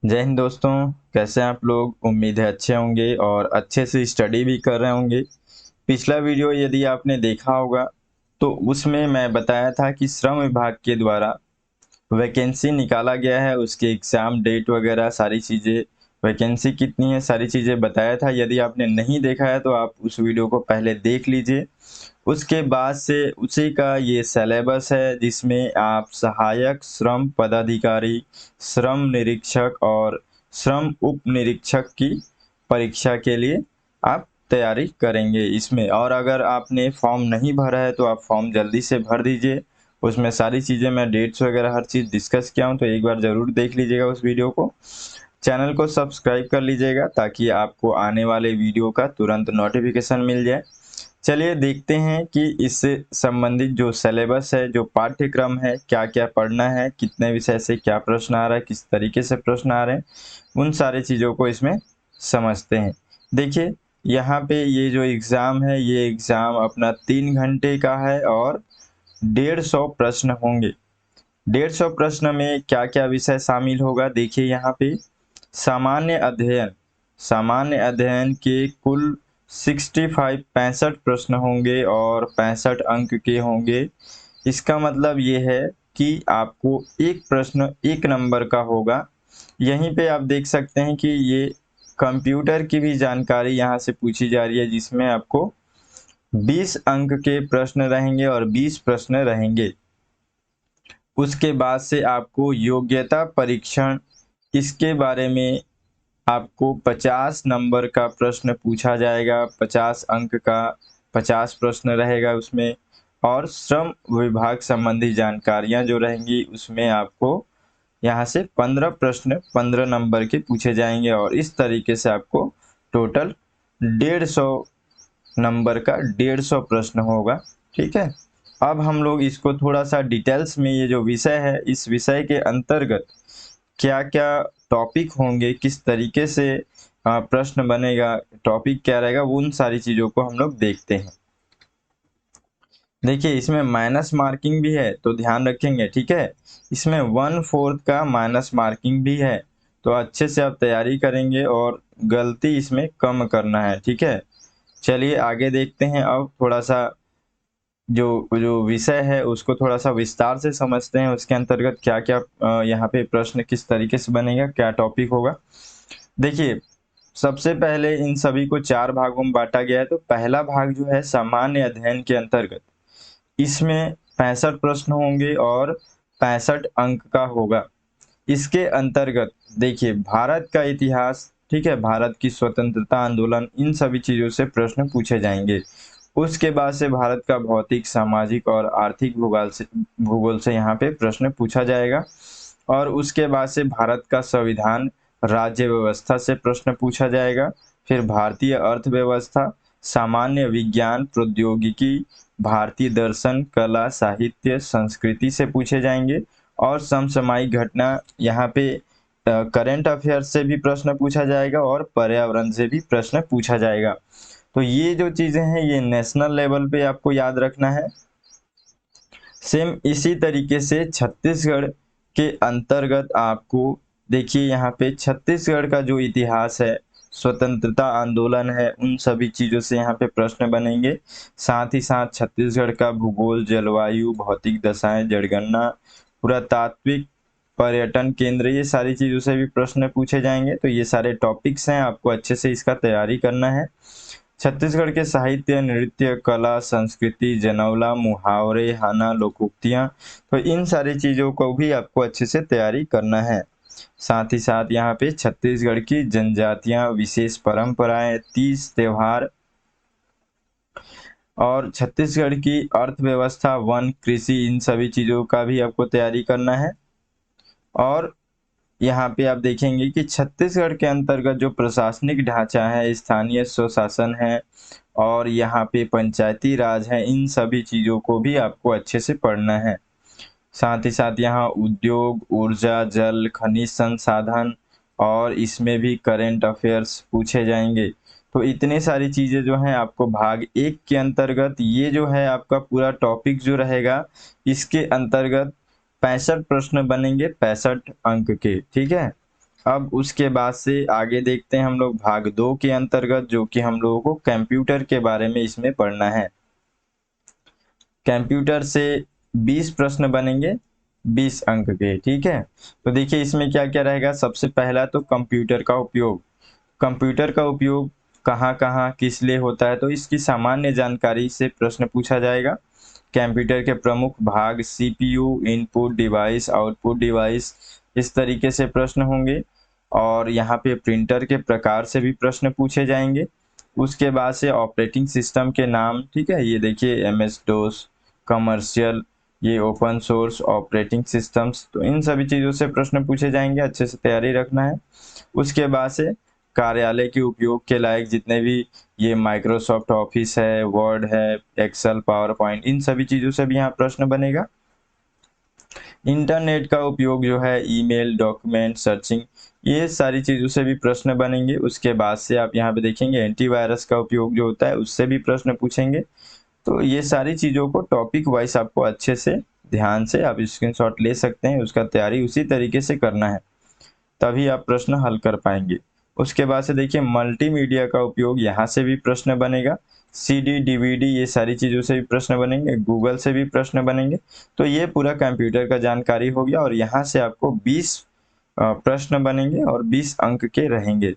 जय हिंद दोस्तों। कैसे हैं आप लोग? उम्मीद है अच्छे होंगे और अच्छे से स्टडी भी कर रहे होंगे। पिछला वीडियो यदि आपने देखा होगा तो उसमें मैं बताया था कि श्रम विभाग के द्वारा वैकेंसी निकाला गया है, उसके एग्ज़ाम डेट वगैरह सारी चीज़ें, वैकेंसी कितनी है, सारी चीज़ें बताया था। यदि आपने नहीं देखा है तो आप उस वीडियो को पहले देख लीजिए। उसके बाद से उसी का ये सिलेबस है जिसमें आप सहायक श्रम पदाधिकारी, श्रम निरीक्षक और श्रम उप निरीक्षक की परीक्षा के लिए आप तैयारी करेंगे इसमें। और अगर आपने फॉर्म नहीं भरा है तो आप फॉर्म जल्दी से भर दीजिए। उसमें सारी चीज़ें मैं डेट्स वगैरह हर चीज़ डिस्कस किया हूँ, तो एक बार ज़रूर देख लीजिएगा उस वीडियो को। चैनल को सब्सक्राइब कर लीजिएगा ताकि आपको आने वाले वीडियो का तुरंत नोटिफिकेशन मिल जाए। चलिए देखते हैं कि इससे संबंधित जो सिलेबस है, जो पाठ्यक्रम है, क्या-क्या पढ़ना है, कितने विषय से क्या प्रश्न आ रहा है, किस तरीके से प्रश्न आ रहे हैं, उन सारी चीज़ों को इसमें समझते हैं। देखिए, यहाँ पे ये जो एग्ज़ाम है, ये एग्ज़ाम अपना 3 घंटे का है और 150 प्रश्न होंगे। 150 प्रश्न में क्या-क्या विषय शामिल होगा, देखिए यहाँ पे सामान्य अध्ययन, सामान्य अध्ययन के कुल 65 प्रश्न होंगे और 65 अंक के होंगे। इसका मतलब ये है कि आपको एक प्रश्न 1 नंबर का होगा। यहीं पे आप देख सकते हैं कि ये कंप्यूटर की भी जानकारी यहाँ से पूछी जा रही है जिसमें आपको 20 अंक के प्रश्न रहेंगे और 20 प्रश्न रहेंगे। उसके बाद से आपको योग्यता परीक्षण, इसके बारे में आपको 50 नंबर का प्रश्न पूछा जाएगा, 50 अंक का 50 प्रश्न रहेगा उसमें। और श्रम विभाग संबंधी जानकारियाँ जो रहेंगी उसमें आपको यहाँ से 15 प्रश्न 15 नंबर के पूछे जाएंगे और इस तरीके से आपको टोटल 150 नंबर का 150 प्रश्न होगा। ठीक है, अब हम लोग इसको थोड़ा सा डिटेल्स में, ये जो विषय है इस विषय के अंतर्गत क्या-क्या टॉपिक होंगे, किस तरीके से प्रश्न बनेगा, टॉपिक क्या रहेगा, उन सारी चीज़ों को हम लोग देखते हैं। देखिए इसमें माइनस मार्किंग भी है तो ध्यान रखेंगे, ठीक है। इसमें 1/4 का माइनस मार्किंग भी है, तो अच्छे से आप तैयारी करेंगे और गलती इसमें कम करना है, ठीक है। चलिए आगे देखते हैं। अब थोड़ा सा जो जो विषय है उसको थोड़ा सा विस्तार से समझते हैं। उसके अंतर्गत क्या-क्या यहाँ पे प्रश्न किस तरीके से बनेगा, क्या टॉपिक होगा। देखिए, सबसे पहले इन सभी को 4 भागों में बाँटा गया है। तो पहला भाग जो है सामान्य अध्ययन के अंतर्गत, इसमें 65 प्रश्न होंगे और 65 अंक का होगा। इसके अंतर्गत देखिए भारत का इतिहास, ठीक है, भारत की स्वतंत्रता आंदोलन, इन सभी चीज़ों से प्रश्न पूछे जाएँगे। उसके बाद से भारत का भौतिक, सामाजिक और आर्थिक भूगोल से यहाँ पे प्रश्न पूछा जाएगा। और उसके बाद से भारत का संविधान, राज्य व्यवस्था से प्रश्न पूछा जाएगा। फिर भारतीय अर्थव्यवस्था, सामान्य विज्ञान, प्रौद्योगिकी, भारतीय दर्शन, कला, साहित्य, संस्कृति से पूछे जाएँगे। और समसामयिक घटना, यहाँ पे करंट अफेयर्स से भी प्रश्न पूछा जाएगा और पर्यावरण से भी प्रश्न पूछा जाएगा। तो ये जो चीज़ें हैं ये नेशनल लेवल पे आपको याद रखना है। सेम इसी तरीके से छत्तीसगढ़ के अंतर्गत आपको, देखिए यहाँ पे छत्तीसगढ़ का जो इतिहास है, स्वतंत्रता आंदोलन है, उन सभी चीज़ों से यहाँ पे प्रश्न बनेंगे। साथ ही साथ छत्तीसगढ़ का भूगोल, जलवायु, भौतिक दशाएं, जनगणना, पुरातात्विक, पर्यटन केंद्र, ये सारी चीज़ों से भी प्रश्न पूछे जाएंगे। तो ये सारे टॉपिक्स हैं, आपको अच्छे से इसका तैयारी करना है। छत्तीसगढ़ के साहित्य, नृत्य, कला, संस्कृति, जनौला, मुहावरे, हाना, लोकोक्तियाँ, तो इन सारी चीज़ों को भी आपको अच्छे से तैयारी करना है। साथ ही साथ यहाँ पे छत्तीसगढ़ की जनजातियाँ, विशेष परंपराएं, तीज त्योहार और छत्तीसगढ़ की अर्थव्यवस्था, वन, कृषि, इन सभी चीज़ों का भी आपको तैयारी करना है। और यहाँ पे आप देखेंगे कि छत्तीसगढ़ के अंतर्गत जो प्रशासनिक ढांचा है, स्थानीय स्वशासन है और यहाँ पे पंचायती राज है, इन सभी चीज़ों को भी आपको अच्छे से पढ़ना है। साथ ही साथ यहाँ उद्योग, ऊर्जा, जल, खनिज संसाधन और इसमें भी करंट अफेयर्स पूछे जाएंगे। तो इतने सारी चीज़ें जो हैं आपको भाग 1 के अंतर्गत, ये जो है आपका पूरा टॉपिक जो रहेगा, इसके अंतर्गत 65 प्रश्न बनेंगे 65 अंक के, ठीक है। अब उसके बाद से आगे देखते हैं हम लोग भाग 2 के अंतर्गत, जो कि हम लोगों को कंप्यूटर के बारे में इसमें पढ़ना है। कंप्यूटर से 20 प्रश्न बनेंगे, 20 अंक के, ठीक है। तो देखिए इसमें क्या क्या रहेगा। सबसे पहला तो कंप्यूटर का उपयोग। कंप्यूटर का उपयोग कहाँ कहाँ किस लिए होता है, तो इसकी सामान्य जानकारी से प्रश्न पूछा जाएगा। कंप्यूटर के प्रमुख भाग CPU, input device, output device, इस तरीके से प्रश्न होंगे। और यहाँ पे प्रिंटर के प्रकार से भी प्रश्न पूछे जाएंगे। उसके बाद से ऑपरेटिंग सिस्टम के नाम, ठीक है, ये देखिए एमएस डोस, कमर्शियल, ये ओपन सोर्स ऑपरेटिंग सिस्टम्स, तो इन सभी चीज़ों से प्रश्न पूछे जाएंगे, अच्छे से तैयारी रखना है। उसके बाद से कार्यालय के उपयोग के लायक जितने भी ये माइक्रोसॉफ्ट ऑफिस है, वर्ड है, एक्सेल, पावर पॉइंट, इन सभी चीज़ों से भी यहाँ प्रश्न बनेगा। इंटरनेट का उपयोग जो है, ईमेल, डॉक्यूमेंट सर्चिंग, ये सारी चीज़ों से भी प्रश्न बनेंगे। उसके बाद से आप यहाँ पे देखेंगे एंटीवायरस का उपयोग जो होता है, उससे भी प्रश्न पूछेंगे। तो ये सारी चीज़ों को टॉपिक वाइज आपको अच्छे से ध्यान से आप स्क्रीनशॉट ले सकते हैं, उसका तैयारी उसी तरीके से करना है, तभी आप प्रश्न हल कर पाएंगे। उसके बाद से देखिए मल्टीमीडिया का उपयोग, यहाँ से भी प्रश्न बनेगा। सीडी, डीवीडी, ये सारी चीज़ों से भी प्रश्न बनेंगे, गूगल से भी प्रश्न बनेंगे। तो ये पूरा कंप्यूटर का जानकारी हो गया और यहाँ से आपको 20 प्रश्न बनेंगे और 20 अंक के रहेंगे।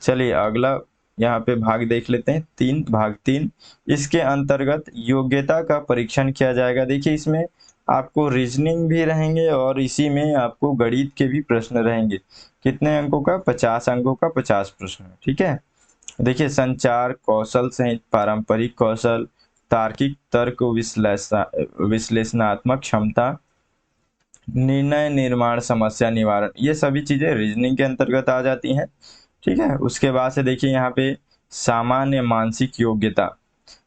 चलिए अगला यहाँ पे भाग देख लेते हैं, भाग 3। इसके अंतर्गत योग्यता का परीक्षण किया जाएगा। देखिए इसमें आपको रीजनिंग भी रहेंगे और इसी में आपको गणित के भी प्रश्न रहेंगे। कितने अंकों का? 50 अंकों का 50 प्रश्न, ठीक है। देखिए संचार कौशल सहित पारंपरिक कौशल, तार्किक तर्क, विश्लेषणात्मक क्षमता, निर्णय निर्माण, समस्या निवारण, ये सभी चीजें रीजनिंग के अंतर्गत आ जाती हैं, ठीक है। उसके बाद से देखिए यहाँ पे सामान्य मानसिक योग्यता,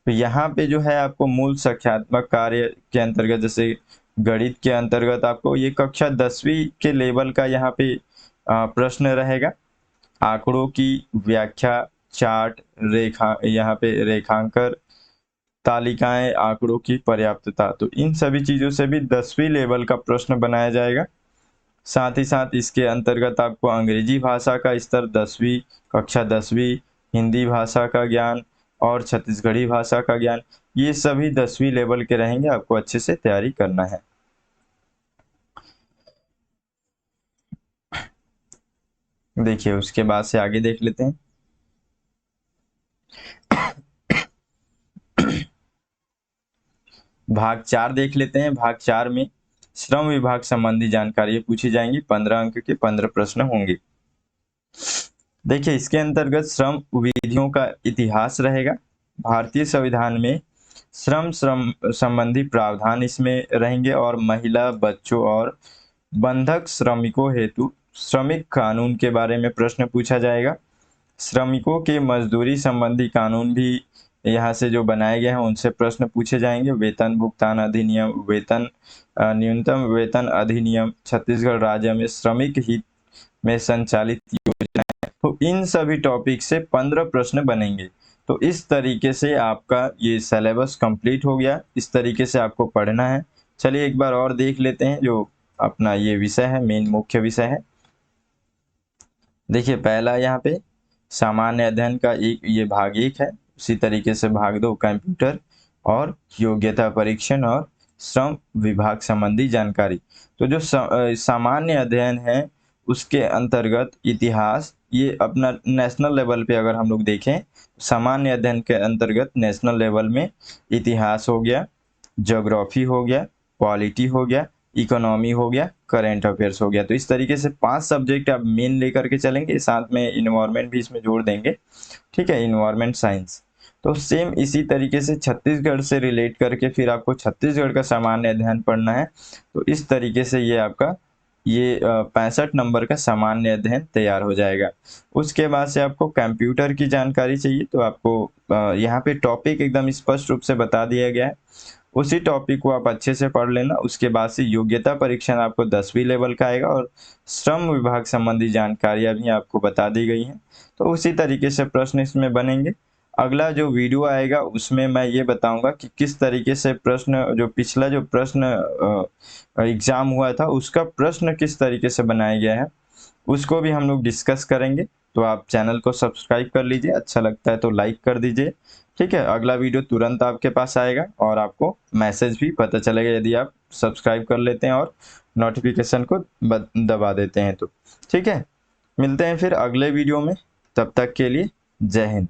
तो यहाँ पे जो है आपको मूल संख्यात्मक कार्य के अंतर्गत, जैसे गणित के अंतर्गत आपको ये कक्षा 10वीं के लेवल का यहाँ पे प्रश्न रहेगा। आंकड़ों की व्याख्या, चार्ट, रेखा, यहाँ पे रेखांकन, तालिकाएं, आंकड़ों की पर्याप्तता, तो इन सभी चीजों से भी 10वीं लेवल का प्रश्न बनाया जाएगा। साथ ही साथ इसके अंतर्गत आपको अंग्रेजी भाषा का स्तर 10वीं, कक्षा 10वीं, हिंदी भाषा का ज्ञान और छत्तीसगढ़ी भाषा का ज्ञान, ये सभी 10वीं लेवल के रहेंगे, आपको अच्छे से तैयारी करना है। देखिए उसके बाद से आगे देख लेते हैं। भाग 4 देख लेते हैं। भाग 4 में श्रम विभाग संबंधी जानकारी पूछी जाएंगी, 15 अंक के 15 प्रश्न होंगे। देखिए इसके अंतर्गत श्रम विधियों का इतिहास रहेगा। भारतीय संविधान में श्रम संबंधी प्रावधान इसमें रहेंगे और महिला, बच्चों और बंधक श्रमिकों हेतु श्रमिक कानून के बारे में प्रश्न पूछा जाएगा। श्रमिकों के मजदूरी संबंधी कानून भी यहाँ से जो बनाए गए हैं उनसे प्रश्न पूछे जाएंगे। वेतन भुगतान अधिनियम, न्यूनतम वेतन अधिनियम, छत्तीसगढ़ राज्य में श्रमिक हित में संचालित योजनाएं, तो इन सभी टॉपिक से 15 प्रश्न बनेंगे। तो इस तरीके से आपका ये सिलेबस कंप्लीट हो गया, इस तरीके से आपको पढ़ना है। चलिए एक बार और देख लेते हैं जो अपना ये विषय है, मेन मुख्य विषय है। देखिए पहला यहाँ पे सामान्य अध्ययन का ये भाग 1 है, उसी तरीके से भाग 2 कंप्यूटर और योग्यता परीक्षण और श्रम विभाग संबंधी जानकारी। तो जो सामान्य अध्ययन है उसके अंतर्गत इतिहास, ये अपना नेशनल लेवल पे अगर हम लोग देखें, सामान्य अध्ययन के अंतर्गत नेशनल लेवल में इतिहास हो गया, ज्योग्राफी हो गया, पॉलिटी हो गया, इकोनॉमी हो गया, करंट अफेयर्स हो गया। तो इस तरीके से 5 सब्जेक्ट आप मेन लेकर के चलेंगे, साथ में इन्वायरमेंट भी इसमें जोड़ देंगे, ठीक है, इन्वायरमेंट साइंस। तो सेम इसी तरीके से छत्तीसगढ़ से रिलेट करके फिर आपको छत्तीसगढ़ का सामान्य अध्ययन पढ़ना है। तो इस तरीके से ये आपका ये 65 नंबर का सामान्य अध्ययन तैयार हो जाएगा। उसके बाद से आपको कंप्यूटर की जानकारी चाहिए, तो आपको यहाँ पे टॉपिक एकदम स्पष्ट रूप से बता दिया गया है, उसी टॉपिक को आप अच्छे से पढ़ लेना। उसके बाद से योग्यता परीक्षण आपको 10वीं लेवल का आएगा और श्रम विभाग संबंधी जानकारियां भी आपको बता दी गई हैं। तो उसी तरीके से प्रश्न इसमें बनेंगे। अगला जो वीडियो आएगा उसमें मैं ये बताऊंगा कि किस तरीके से प्रश्न, जो पिछला जो प्रश्न एग्जाम हुआ था उसका प्रश्न किस तरीके से बनाया गया है, उसको भी हम लोग डिस्कस करेंगे। तो आप चैनल को सब्सक्राइब कर लीजिए, अच्छा लगता है तो लाइक कर दीजिए। ठीक है, अगला वीडियो तुरंत आपके पास आएगा और आपको मैसेज भी पता चलेगा यदि आप सब्सक्राइब कर लेते हैं और नोटिफिकेशन को दबा देते हैं तो। ठीक है, मिलते हैं फिर अगले वीडियो में, तब तक के लिए जय हिंद।